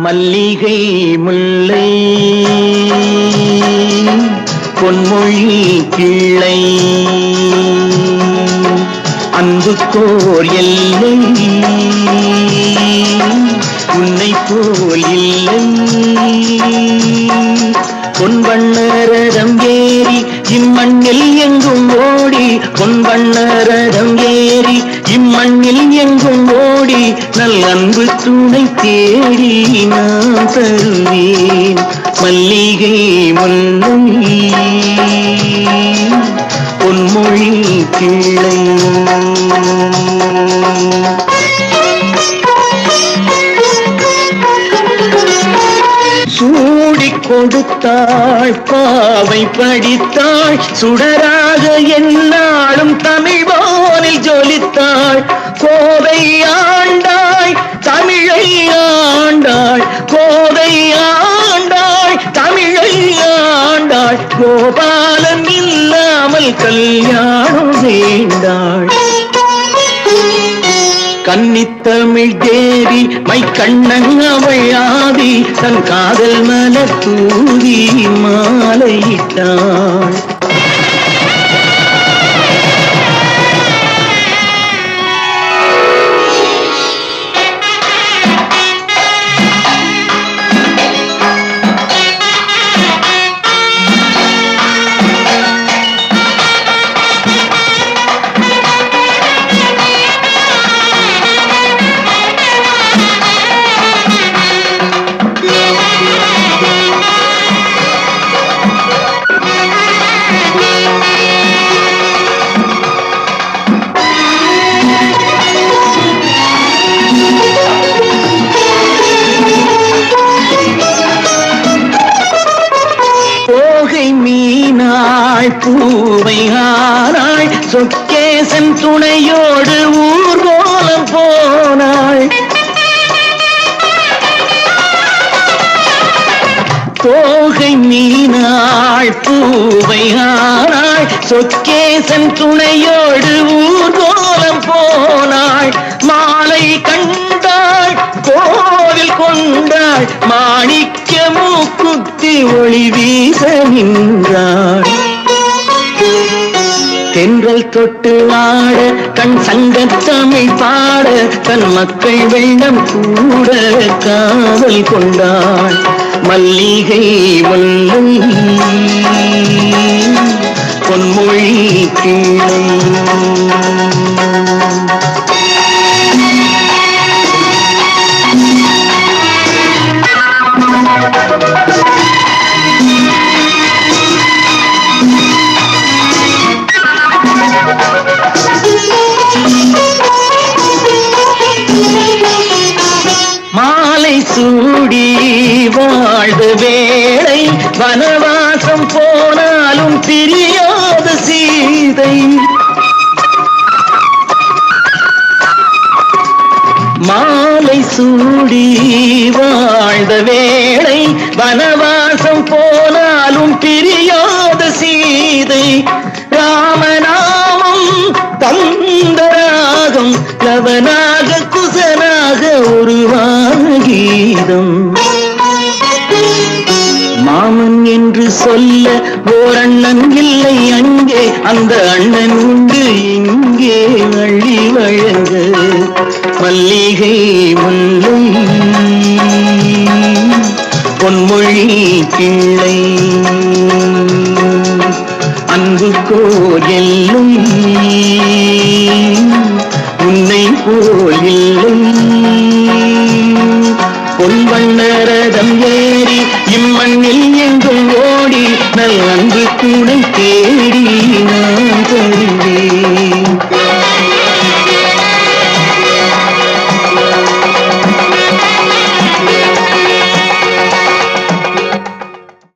மல்லிகை முல்லை பொன்மொழி கிள்ளை அன்புக்கோர் எல்லை உன்னை போல் இல்லை. பொன்வண்ணரதம் ஏறி இம்மண்ணில் எங்கும் ஓடி, பொன்வண்ணரதம் ஏறி இம்மண்ணில் எங்கும் ஓடி, நல் அன்பு துணை தேடி நான் தருவேன். மல்லிகை முல்லை பொன்மொழி கிள்ளை. சூடி கொடுத்தாள் பாவை படித்தாள், சுடராக என்னாலும் தமிழ் வானில் ஜொலித்தாள். கோதை ஆண்டாள் தமிழை ஆண்டாள், கோதை ஆண்டாள் தமிழை ஆண்டாள். கோபாலன் இல்லாமல் கல்யாணம் வேண்டாள். கன்னித்தமிழ் தேவி மை கண்ணன் அவள் ஆதி, தன் காதல் மலர் தூவி மாலையிட்டாள். மீனாள் பூவை ஆனாள், சொக்கேசன் துணையோடு ஊர்கோலம் போனாள். தோகை மீனாள் பூவை ஆனாள், சொக்கேசன் துணையோடு ஊர்கோலம் போனாள். மாலை கண்டாள் கோவில் கொண்டாள், மாணிக்க மூக்குத்தி ஒளி வீச நின்றாள். தென்றல் தொட்டு ஆட கண் சங்கத்தமிழ் பாட, தன் மக்கள் வெள்ளம் கூட காவல் கொண்டாள். மல்லிகை முல்லை பொன்மொழி கிள்ளை. மாலை சூடி வாழ்ந்த வேளை, வனவாசம் போனாலும் பிரியாத சீதை. மாலை சூடி வாழ்ந்த வேளை, வனவாசம் போனாலும் பிரியாத சீதை. ராமநாமம் தந்தராகம், லவனாக குசனாக உருவான கீதம். மாமன் என்று சொல்ல ஓர் அண்ணன் இல்லை அங்கே, அந்த அண்ணன் உண்டு இங்கே அள்ளி வழங்க. மல்லிகை முல்லை பொன்மொழி கிள்ளை அன்புக்கோர் எல்லை உன்னை போல் இல்லை. பொன்வண்ணரதம் ஏறி இம்மண்ணில் எங்கும் ஓடி, நல்